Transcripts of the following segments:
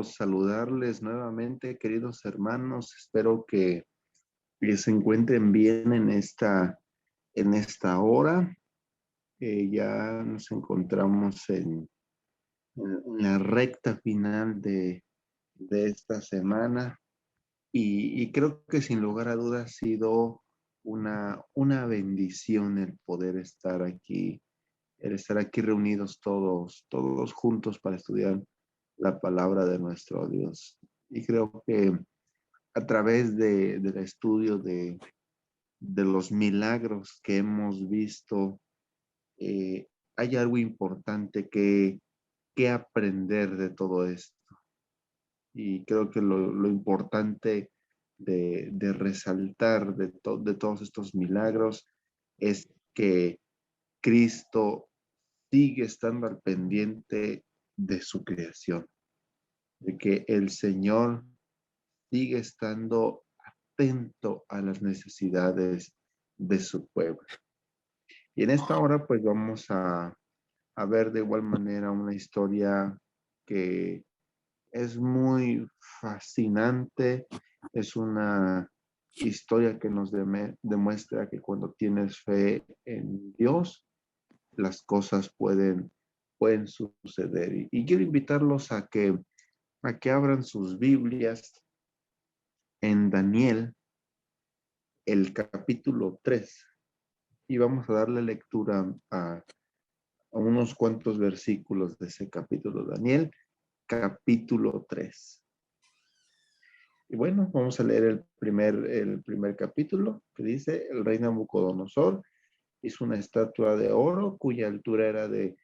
Saludarles nuevamente, queridos hermanos. Espero que se encuentren bien en esta hora. Ya nos encontramos en la recta final de esta semana y creo que sin lugar a dudas ha sido una bendición el estar aquí reunidos todos juntos para estudiar la palabra de nuestro Dios. Y creo que a través del estudio de los milagros que hemos visto, eh, hay algo importante que aprender de todo esto. Y creo que lo importante de resaltar de todos estos milagros es que Cristo sigue estando al pendiente de su creación, de que el Señor sigue estando atento a las necesidades de su pueblo. Y en esta hora pues vamos a ver de igual manera una historia que es muy fascinante, es una historia que nos demuestra que cuando tienes fe en Dios, las cosas pueden suceder. Y quiero invitarlos a que abran sus Biblias en Daniel, el capítulo 3, y vamos a darle lectura a unos cuantos versículos de ese capítulo. Daniel, capítulo 3. Y bueno, vamos a leer el primer capítulo, que dice: el rey Nabucodonosor hizo una estatua de oro cuya altura era de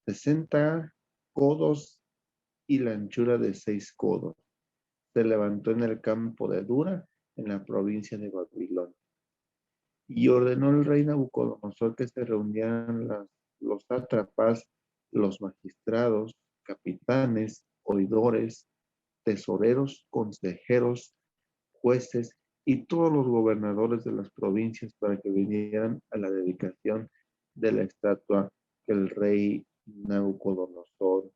60 codos y la anchura de 6 codos. Se levantó en el campo de Dura, en la provincia de Babilonia. Y ordenó el rey Nabucodonosor que se reunieran los sátrapas, los magistrados, capitanes, oidores, tesoreros, consejeros, jueces y todos los gobernadores de las provincias para que vinieran a la dedicación de la estatua que el rey Nabucodonosor,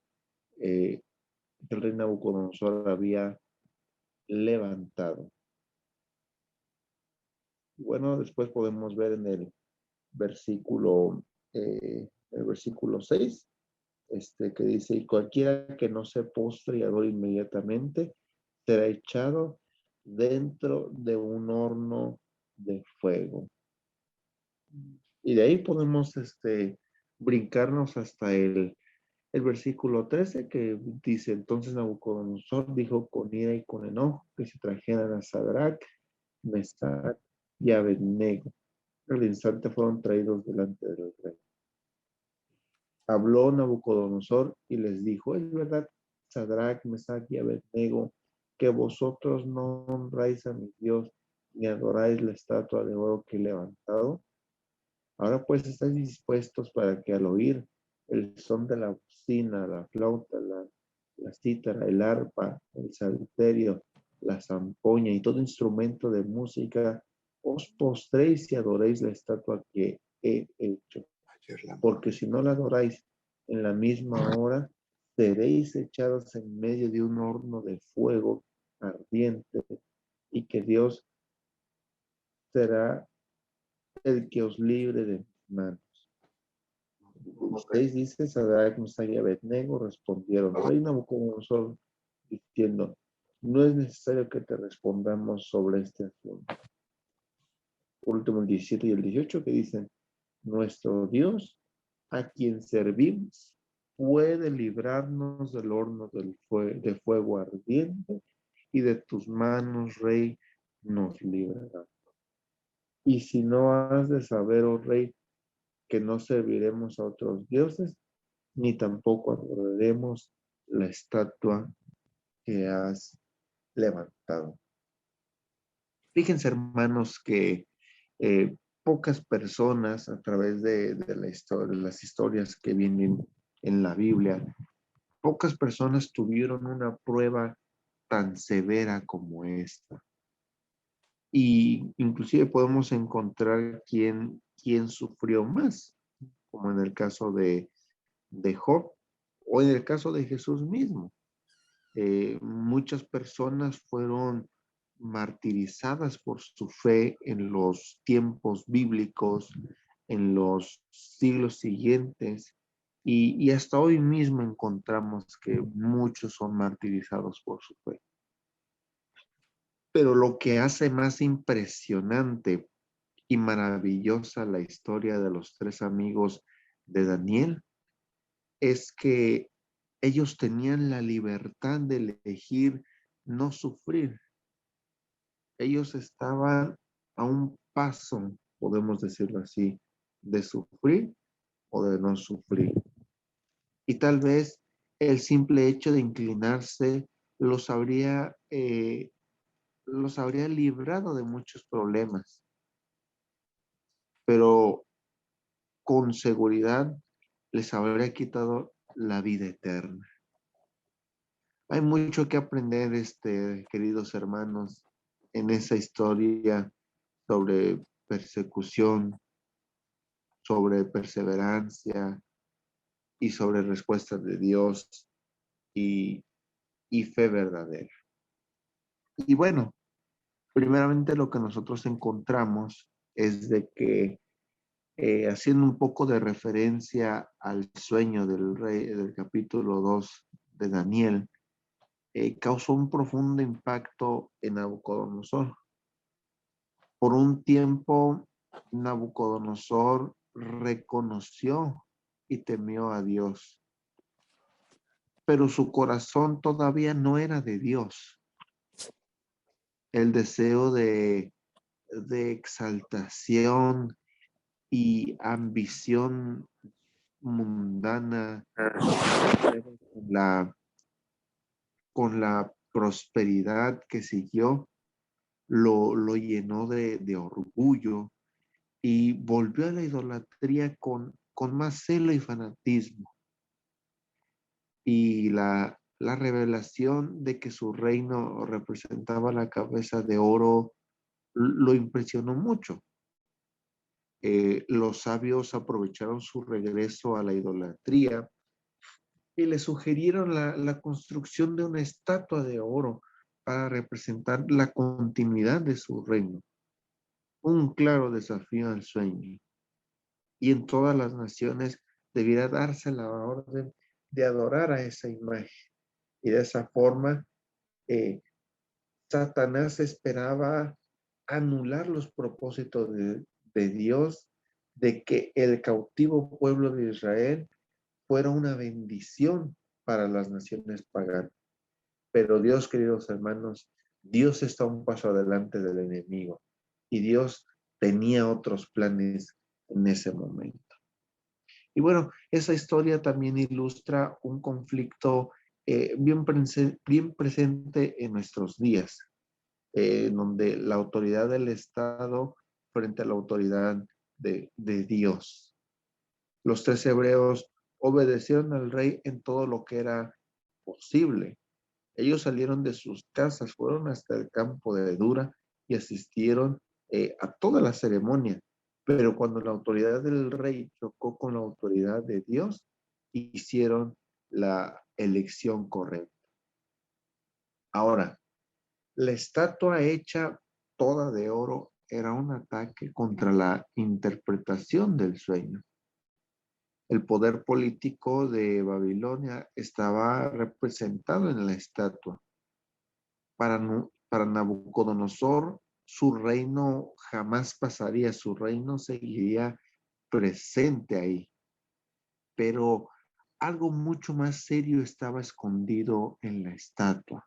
había levantado. Bueno, después podemos ver en versículo, el versículo 6, que dice: y cualquiera que no se postre y adore inmediatamente será echado dentro de un horno de fuego. Y de ahí podemos brincarnos hasta el versículo 13, que dice: entonces Nabucodonosor dijo con ira y con enojo que se trajeran a Sadrach, Mesach y Abednego. Al instante fueron traídos delante del rey. Habló Nabucodonosor y les dijo: es verdad, Sadrach, Mesach y Abednego, que vosotros no honráis a mi Dios ni adoráis la estatua de oro que he levantado. Ahora pues estáis dispuestos para que al oír el son de la bocina, la flauta, la cítara, el arpa, el salterio, la zampoña y todo instrumento de música, os postréis y adoréis la estatua que he hecho. Porque si no la adoráis en la misma hora, seréis echados en medio de un horno de fuego ardiente, y que Dios será el que os libre de mis manos. Ustedes, dice Sadrach, Mesach y Abednego, respondieron: rey Nabucodonosor, diciendo: no es necesario que te respondamos sobre este asunto. Por último, el 17 y el 18, que dicen: nuestro Dios, a quien servimos, puede librarnos del horno de fuego ardiente, y de tus manos, rey, nos librará. Y si no has de saber, oh rey, que no serviremos a otros dioses, ni tampoco adoraremos la estatua que has levantado. Fíjense, hermanos, que pocas personas a través de la historia, de las historias que vienen en la Biblia, pocas personas tuvieron una prueba tan severa como esta. Y inclusive podemos encontrar quien quién sufrió más, como en el caso de Job o en el caso de Jesús mismo. Muchas personas fueron martirizadas por su fe en los tiempos bíblicos, en los siglos siguientes, y hasta hoy mismo encontramos que muchos son martirizados por su fe. Pero lo que hace más impresionante y maravillosa la historia de los tres amigos de Daniel es que ellos tenían la libertad de elegir no sufrir. Ellos estaban a un paso, podemos decirlo así, de sufrir o de no sufrir. Y tal vez el simple hecho de inclinarse los habría librado de muchos problemas, pero con seguridad les habría quitado la vida eterna. Hay mucho que aprender, queridos hermanos, en esa historia sobre persecución, sobre perseverancia y sobre respuestas de Dios y, y fe verdadera. Y bueno, primeramente lo que nosotros encontramos es de que haciendo un poco de referencia al sueño del rey del capítulo 2 de Daniel, causó un profundo impacto en Nabucodonosor. Por un tiempo, Nabucodonosor reconoció y temió a Dios, pero su corazón todavía no era de Dios. El deseo de exaltación y ambición mundana la, con la prosperidad que siguió, lo llenó de orgullo y volvió a la idolatría con más celo y fanatismo. Y la revelación de que su reino representaba la cabeza de oro lo impresionó mucho. Los sabios aprovecharon su regreso a la idolatría y le sugirieron la construcción de una estatua de oro para representar la continuidad de su reino. Un claro desafío al sueño. Y en todas las naciones debiera darse la orden de adorar a esa imagen. Y de esa forma, Satanás esperaba anular los propósitos de Dios de que el cautivo pueblo de Israel fuera una bendición para las naciones paganas. Pero Dios, queridos hermanos, Dios está un paso adelante del enemigo y Dios tenía otros planes en ese momento. Y bueno, esa historia también ilustra un conflicto bien presente en nuestros días, donde la autoridad del Estado frente a la autoridad de Dios. Los tres hebreos obedecieron al rey en todo lo que era posible. Ellos salieron de sus casas, fueron hasta el campo de Dura y asistieron a toda la ceremonia. Pero cuando la autoridad del rey chocó con la autoridad de Dios, hicieron la elección correcta. Ahora, la estatua hecha toda de oro era un ataque contra la interpretación del sueño. El poder político de Babilonia estaba representado en la estatua. Para Nabucodonosor, su reino jamás pasaría, su reino seguiría presente ahí. Pero algo mucho más serio estaba escondido en la estatua.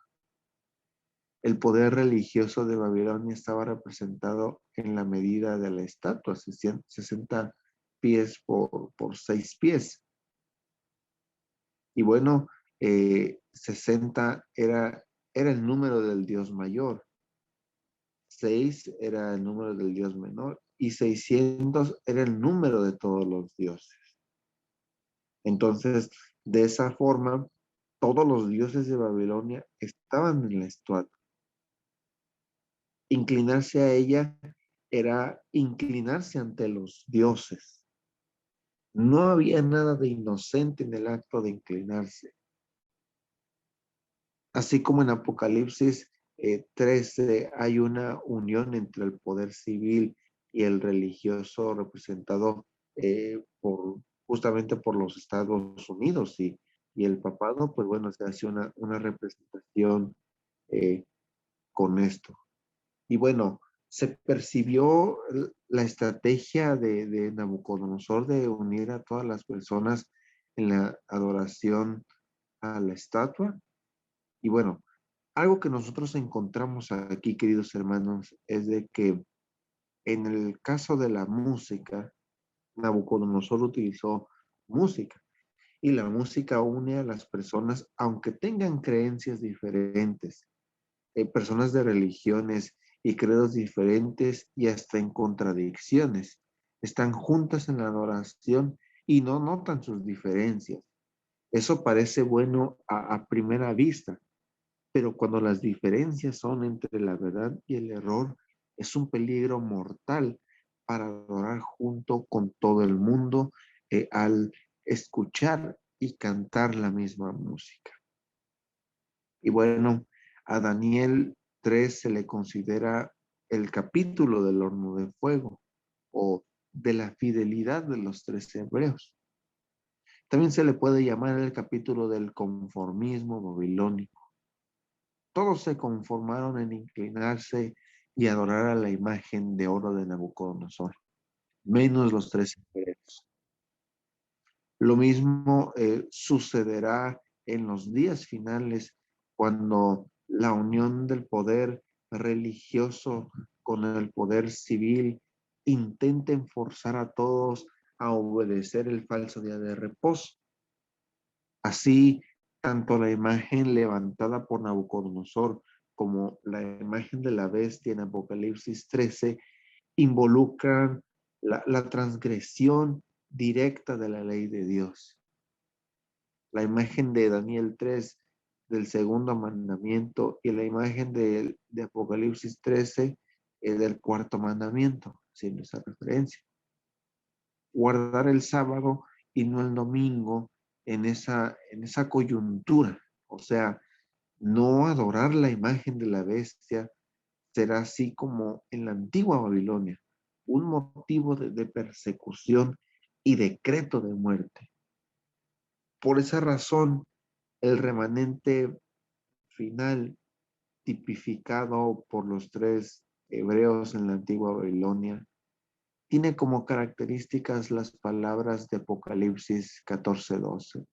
El poder religioso de Babilonia estaba representado en la medida de la estatua, 60 pies por 6 pies. Y bueno, 60 era el número del Dios mayor, 6 era el número del Dios menor y 600 era el número de todos los dioses. Entonces, de esa forma, todos los dioses de Babilonia estaban en la estatua. Inclinarse a ella era inclinarse ante los dioses. No había nada de inocente en el acto de inclinarse. Así como en Apocalipsis 13 hay una unión entre el poder civil y el religioso representado justamente por los Estados Unidos y el papado, pues bueno, se hace una representación eh, con esto. Y bueno, se percibió la estrategia de Nabucodonosor de unir a todas las personas en la adoración a la estatua. Y bueno, algo que nosotros encontramos aquí, queridos hermanos, es de que en el caso de la música, Nabucodonosor utilizó música y la música une a las personas, aunque tengan creencias diferentes, personas de religiones y credos diferentes y hasta en contradicciones. Están juntas en la adoración y no notan sus diferencias. Eso parece bueno a primera vista, pero cuando las diferencias son entre la verdad y el error, es un peligro mortal para adorar junto con todo el mundo al escuchar y cantar la misma música. Y bueno, a Daniel 3 se le considera el capítulo del horno de fuego o de la fidelidad de los 13 hebreos. También se le puede llamar el capítulo del conformismo babilónico. Todos se conformaron en inclinarse y adorar a la imagen de oro de Nabucodonosor, menos los 13 hebreos. Lo mismo sucederá en los días finales cuando la unión del poder religioso con el poder civil intenten forzar a todos a obedecer el falso día de reposo. Así, tanto la imagen levantada por Nabucodonosor como la imagen de la bestia en Apocalipsis 13 involucran la transgresión directa de la ley de Dios. La imagen de Daniel 3 del segundo mandamiento y la imagen de Apocalipsis 13 del cuarto mandamiento, haciendo esa referencia. Guardar el sábado y no el domingo en esa coyuntura, o sea, no adorar la imagen de la bestia será así como en la antigua Babilonia, un motivo de persecución y decreto de muerte. Por esa razón, el remanente final tipificado por los 3 hebreos en la antigua Babilonia tiene como características las palabras de Apocalipsis 14:12.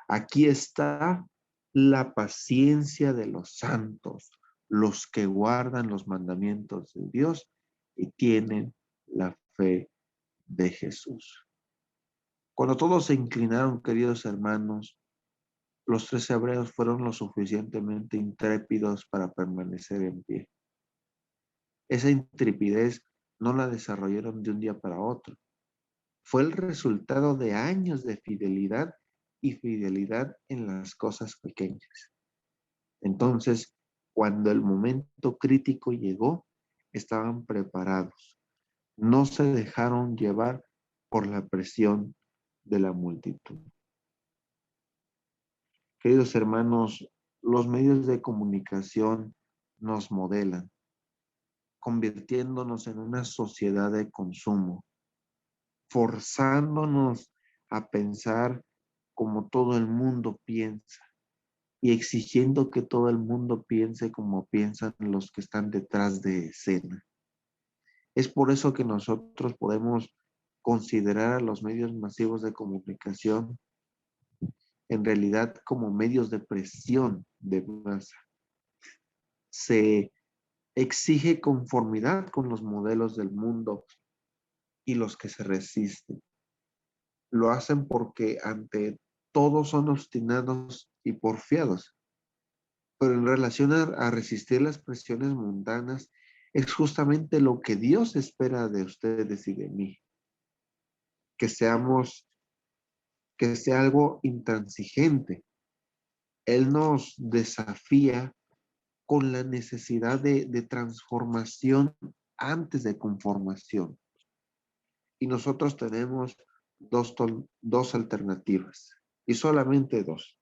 Aquí está la paciencia de los santos, los que guardan los mandamientos de Dios y tienen la fe de Jesús. Cuando todos se inclinaron, queridos hermanos, los 3 hebreos fueron lo suficientemente intrépidos para permanecer en pie. Esa intrepidez no la desarrollaron de un día para otro. Fue el resultado de años de fidelidad y fidelidad en las cosas pequeñas. Entonces, cuando el momento crítico llegó, estaban preparados. No se dejaron llevar por la presión de la multitud. Queridos hermanos, los medios de comunicación nos modelan, convirtiéndonos en una sociedad de consumo, forzándonos a pensar como todo el mundo piensa y exigiendo que todo el mundo piense como piensan los que están detrás de escena. Es por eso que nosotros podemos considerar a los medios masivos de comunicación en realidad como medios de presión de masa. Se exige conformidad con los modelos del mundo y los que se resisten. Lo hacen porque ante todo son obstinados y porfiados. Pero en relación a resistir las presiones mundanas, es justamente lo que Dios espera de ustedes y de mí. Que sea algo intransigente. Él nos desafía con la necesidad de transformación antes de conformación. Y nosotros tenemos dos alternativas, y solamente dos.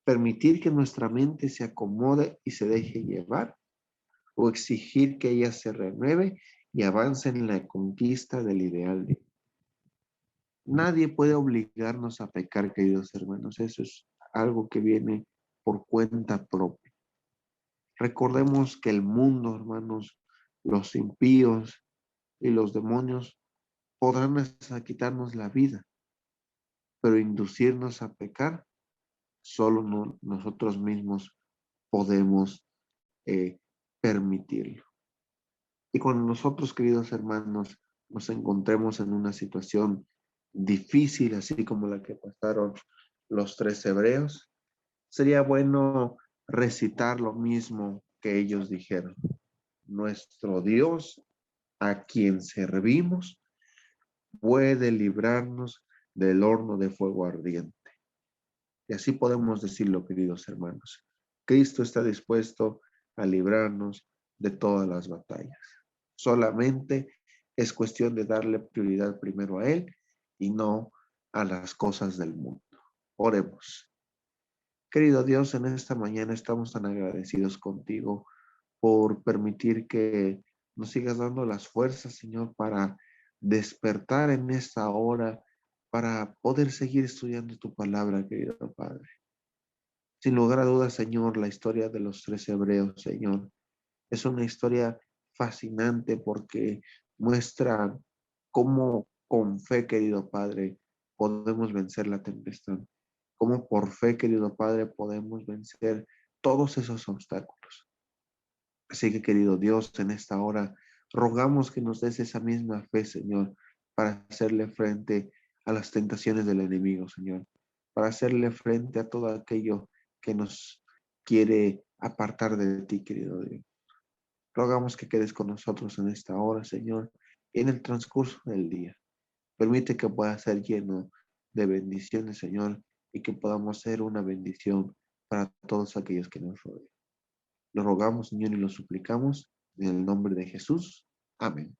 Permitir que nuestra mente se acomode y se deje llevar, o exigir que ella se renueve y avance en la conquista del ideal de Nadie puede obligarnos a pecar, queridos hermanos. Eso es algo que viene por cuenta propia. Recordemos que el mundo, hermanos, los impíos y los demonios podrán hasta quitarnos la vida, pero inducirnos a pecar, solo nosotros mismos podemos permitirlo. Y cuando nosotros, queridos hermanos, nos encontremos en una situación difícil, así como la que pasaron los 3 hebreos, sería bueno recitar lo mismo que ellos dijeron. Nuestro Dios, a quien servimos, puede librarnos del horno de fuego ardiente. Y así podemos decirlo, queridos hermanos. Cristo está dispuesto a librarnos de todas las batallas. Solamente es cuestión de darle prioridad primero a Él y no a las cosas del mundo. Oremos. Querido Dios, en esta mañana estamos tan agradecidos contigo por permitir que nos sigas dando las fuerzas, Señor, para despertar en esta hora, para poder seguir estudiando tu palabra, querido Padre. Sin lugar a dudas, Señor, la historia de los 3 hebreos, Señor, es una historia fascinante porque muestra cómo con fe, querido Padre, podemos vencer la tempestad. Cómo por fe, querido Padre, podemos vencer todos esos obstáculos. Así que, querido Dios, en esta hora rogamos que nos des esa misma fe, Señor, para hacerle frente a las tentaciones del enemigo, Señor, para hacerle frente a todo aquello que nos quiere apartar de ti, querido Dios. Rogamos que quedes con nosotros en esta hora, Señor, y en el transcurso del día. Permite que pueda ser lleno de bendiciones, Señor, y que podamos ser una bendición para todos aquellos que nos rodean. Lo rogamos, Señor, y lo suplicamos en el nombre de Jesús. Amén.